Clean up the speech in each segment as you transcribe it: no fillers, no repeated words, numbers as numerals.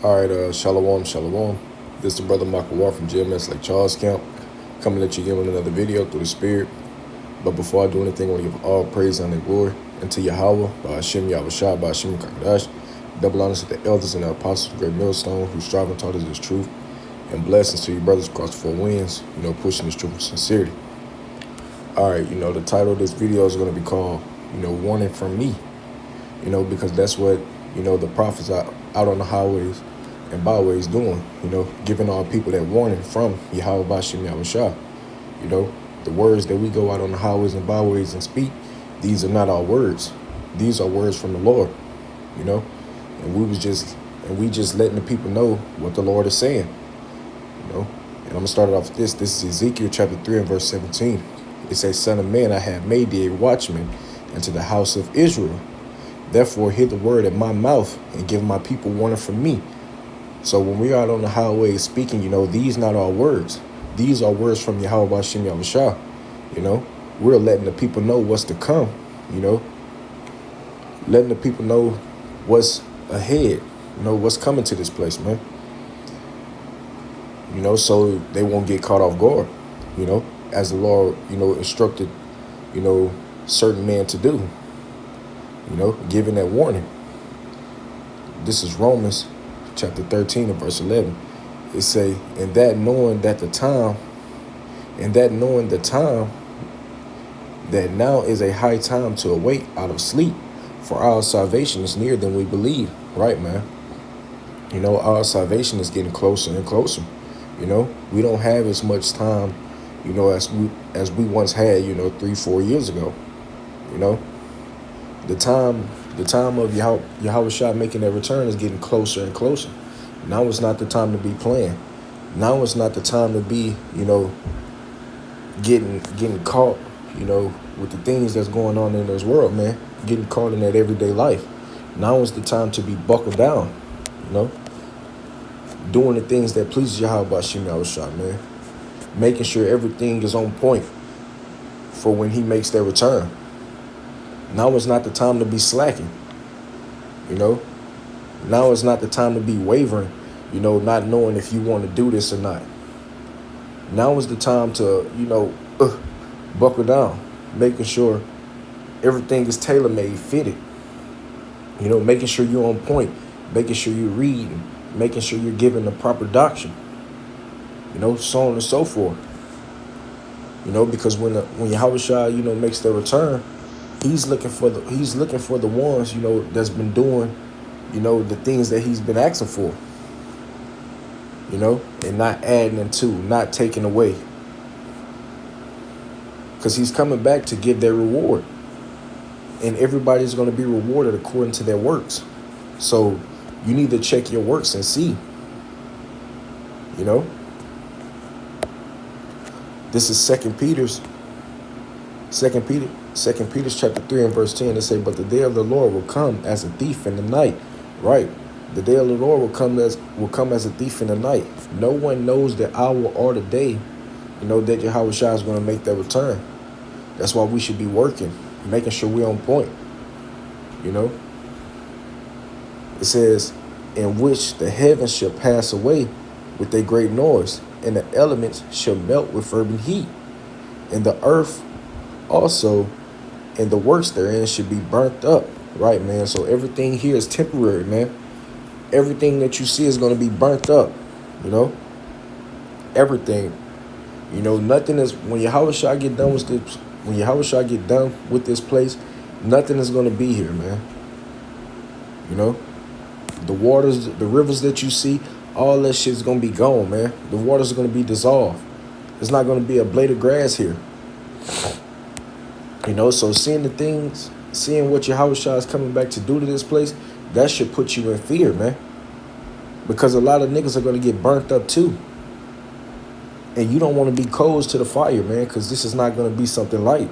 All right, shalom, shalom. This is the brother Michael Ward from GMS Lake Charles Camp, coming at you again with another video through the Spirit. But before I do anything, I want to give all praise and glory unto Yahweh, by Hashem Yahushua, by Hashem Kakadash. Double honors to the elders and the apostles of the great millstone who strive and taught us this truth. And blessings to you brothers across the four winds, pushing this truth with sincerity. All right, the title of this video is going to be called, Warning from Me. Because that's what, the prophets out on the highways and byways doing, giving all people that warning from Yahweh Bashim Yahushua. The words that we go out on the highways and byways and speak, these are not our words. These are words from the Lord, and we just letting the people know what the Lord is saying, and I'm gonna start it off with this. This is Ezekiel chapter 3 and verse 17. It says, "Son of man, I have made thee a watchman into the house of Israel. Therefore, hear the word at my mouth and give my people warning from me." So when we are out on the highway speaking, these not our words. These are words from Yahweh Bashim Yahushua. We're letting the people know what's to come, letting the people know what's ahead, what's coming to this place, man. So they won't get caught off guard, as the Lord, instructed, certain men to do, giving that warning. This is Romans chapter 13 and verse 11. It say, and that knowing the time that now is a high time to awake out of sleep, for our salvation is nearer than we believe. Right, man? Our salvation is getting closer and closer. We don't have as much time, as we once had, 3-4 years ago. The time of Yahushua making that return is getting closer and closer. Now is not the time to be playing. Now is not the time to be, getting caught, with the things that's going on in this world, man. Getting caught in that everyday life. Now is the time to be buckled down, doing the things that pleases Yahweh Bashim Yahushua, man. Making sure everything is on point for when he makes that return. Now is not the time to be slacking, Now is not the time to be wavering, not knowing if you want to do this or not. Now is the time to, buckle down, making sure everything is tailor-made, fitted, making sure you're on point, making sure you read, making sure you're giving the proper doctrine, so on and so forth. Because when Yahushua, makes their return, he's looking for the ones, that's been doing, the things that he's been asking for, and not adding into, not taking away. Because he's coming back to give their reward. And everybody's going to be rewarded according to their works. So you need to check your works and see, This is 2 Peter's chapter 3 and verse 10. It say, but the day of the Lord will come as a thief in the night. Right. The day of the Lord will come as a thief in the night. No one knows the hour or the day, that Yahushua is going to make that return. That's why we should be working, making sure we're on point. It says, in which the heavens shall pass away with a great noise, and the elements shall melt with fervent heat, and the earth also and the works therein should be burnt up. Right, man? So everything here is temporary, man. Everything that you see is going to be burnt up, everything. Nothing is, when Yahushua get done with this place, nothing is going to be here, man. The waters, the rivers that you see, all that shit's going to be gone, man. The waters are going to be dissolved. There's not going to be a blade of grass here. So seeing what Yahushua is coming back to do to this place, that should put you in fear, man. Because a lot of niggas are going to get burnt up too. And you don't want to be coals to the fire, man, because this is not going to be something light.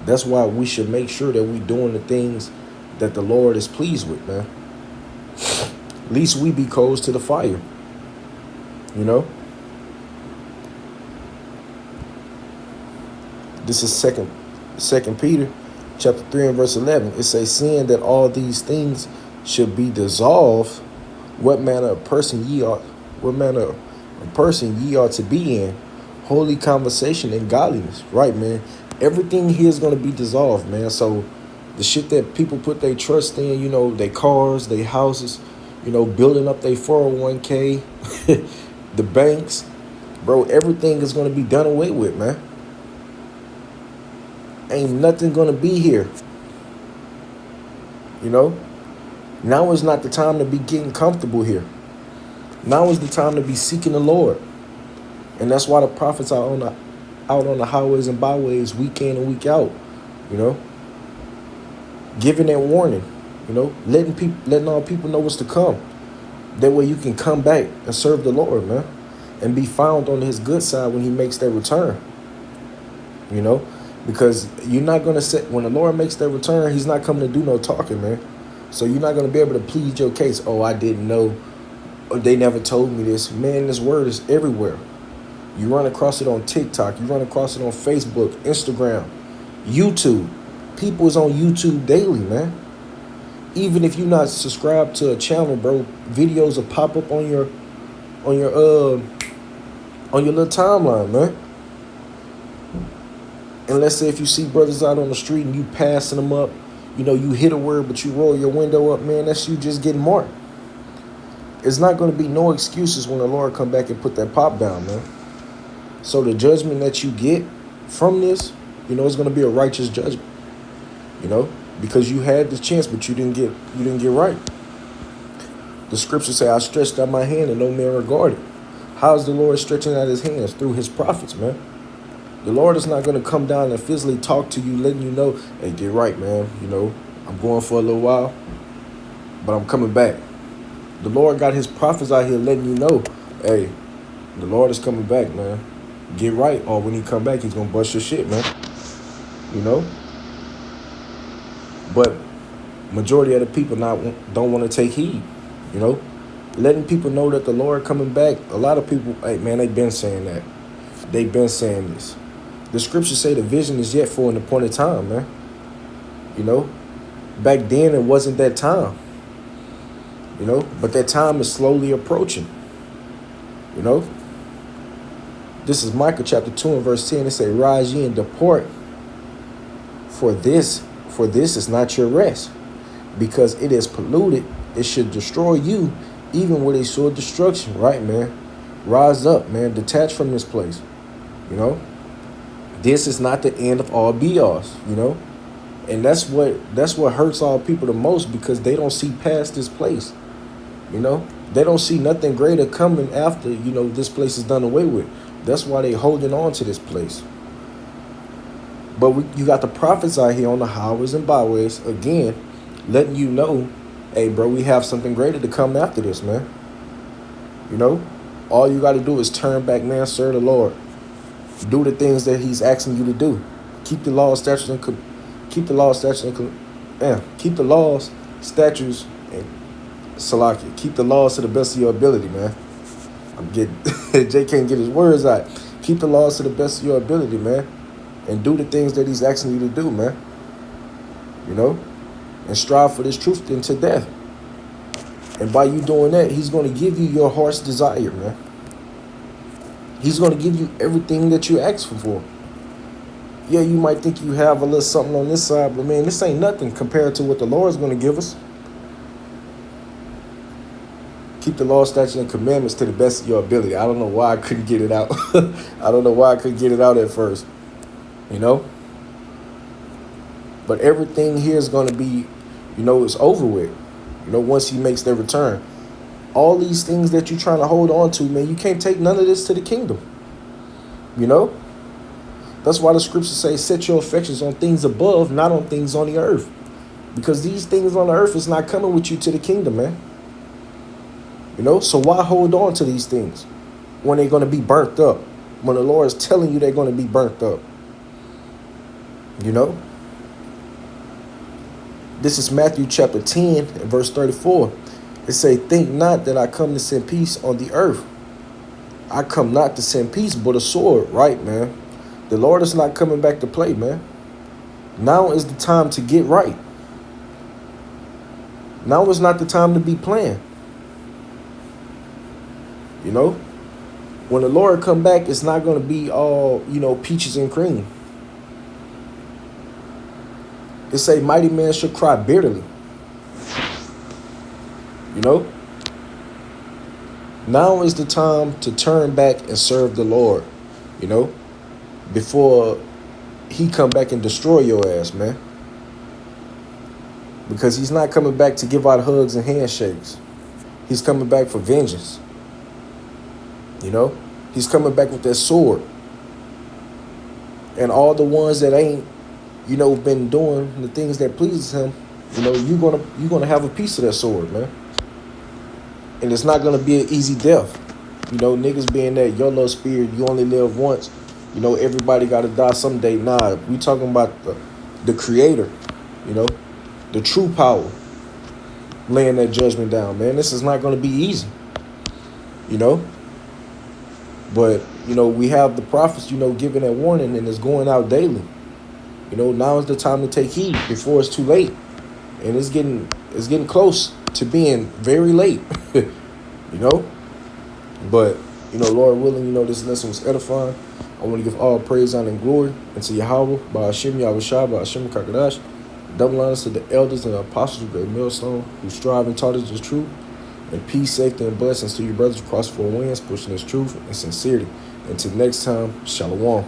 That's why we should make sure that we're doing the things that the Lord is pleased with, man. At least we be coals to the fire, This is Second Peter chapter 3 and verse 11. It says, seeing that all these things should be dissolved, What manner of person ye ought, what manner of person ye ought to be in, holy conversation and godliness, right, man? Everything here is gonna be dissolved, man. So the shit that people put their trust in, their cars, their houses, building up their 401k, the banks, bro, everything is gonna be done away with, man. Ain't nothing gonna be here. Now is not the time to be getting comfortable here. Now is the time to be seeking the Lord. And that's why the prophets are out on the highways and byways week in and week out, giving that warning, letting all people know what's to come. That way you can come back and serve the Lord, man, and be found on his good side when he makes that return. Because you're not going to when the Lord makes that return, he's not coming to do no talking, man. So you're not going to be able to plead your case. Oh, I didn't know. Or they never told me this. Man, this word is everywhere. You run across it on TikTok. You run across it on Facebook, Instagram, YouTube. People is on YouTube daily, man. Even if you're not subscribed to a channel, bro, videos will pop up on your little timeline, man. And let's say if you see brothers out on the street and you passing them up, you hit a word, but you roll your window up, man, that's you just getting marked. It's not going to be no excuses when the Lord come back and put that pop down, man. So the judgment that you get from this, it's going to be a righteous judgment, because you had the chance, but you didn't get right. The scriptures say, I stretched out my hand and no man regarded. How's the Lord stretching out his hands? Through his prophets, man. The Lord is not going to come down and physically talk to you, letting you know, hey, get right, man. I'm going for a little while, but I'm coming back. The Lord got his prophets out here letting you know, hey, the Lord is coming back, man. Get right, or when he come back, he's going to bust your shit, man. But majority of the people don't want to take heed, Letting people know that the Lord coming back. A lot of people, hey, man, they've been saying that. They've been saying this. The scriptures say the vision is yet for an appointed time, man. Back then it wasn't that time. But that time is slowly approaching. This is Micah chapter 2 and verse 10. It say, rise ye and depart, for this is not your rest, because it is polluted. It should destroy you, even with a sore destruction, right, man? Rise up, man. Detach from this place. This is not the end of all be-alls, and that's what hurts all people the most, because they don't see past this place. They don't see nothing greater coming after, this place is done away with. That's why they holding on to this place. But you got the prophets out here on the highways and byways, again, letting you know, hey, bro, we have something greater to come after this, man. All you got to do is turn back, man, serve the Lord. Do the things that he's asking you to do. Keep the laws, statutes, and keep the laws, statutes, and Salakia. Keep the laws to the best of your ability, man. Jay can't get his words out. Keep the laws to the best of your ability, man, and do the things that he's asking you to do, man. And strive for this truth into death. And by you doing that, he's going to give you your heart's desire, man. He's going to give you everything that you ask for. Yeah, you might think you have a little something on this side, but man, this ain't nothing compared to what the Lord's going to give us. Keep the law, statutes, and commandments to the best of your ability. I don't know why I couldn't get it out. I don't know why I couldn't get it out at first. But everything here is going to be, it's over with. Once he makes their return. All these things that you're trying to hold on to, man, you can't take none of this to the kingdom. That's why the scriptures say, set your affections on things above, not on things on the earth. Because these things on the earth is not coming with you to the kingdom, man. So why hold on to these things when they're going to be burnt up? When the Lord is telling you they're going to be burnt up. This is Matthew chapter 10 and verse 34. It say, think not that I come to send peace on the earth. I come not to send peace, but a sword, right, man? The Lord is not coming back to play, man. Now is the time to get right. Now is not the time to be playing. You know, when the Lord come back, it's not going to be all, peaches and cream. It say mighty man should cry bitterly. You know, now is the time to turn back and serve the Lord, before he come back and destroy your ass, man. Because he's not coming back to give out hugs and handshakes. He's coming back for vengeance. He's coming back with that sword. And all the ones that ain't, been doing the things that pleases him, you're gonna have a piece of that sword, man. And it's not gonna be an easy death. Niggas being that YOLO spirit, you only live once. Everybody gotta die someday. Nah, we talking about the creator, the true power laying that judgment down, man. This is not gonna be easy. But, we have the prophets, giving that warning, and it's going out daily. Now is the time to take heed before it's too late. And it's getting close to being very late. But, Lord willing, this lesson was edifying. I want to give all praise, honor, and glory unto Yahweh, by Hashem, Yahushua, by Hashem, Kakadash. Double honors to the elders and the apostles of Great Millstone who strive and taught us the truth. And peace, safety, and blessings to your brothers across four winds, pushing this truth and sincerity. Until next time, Shalom.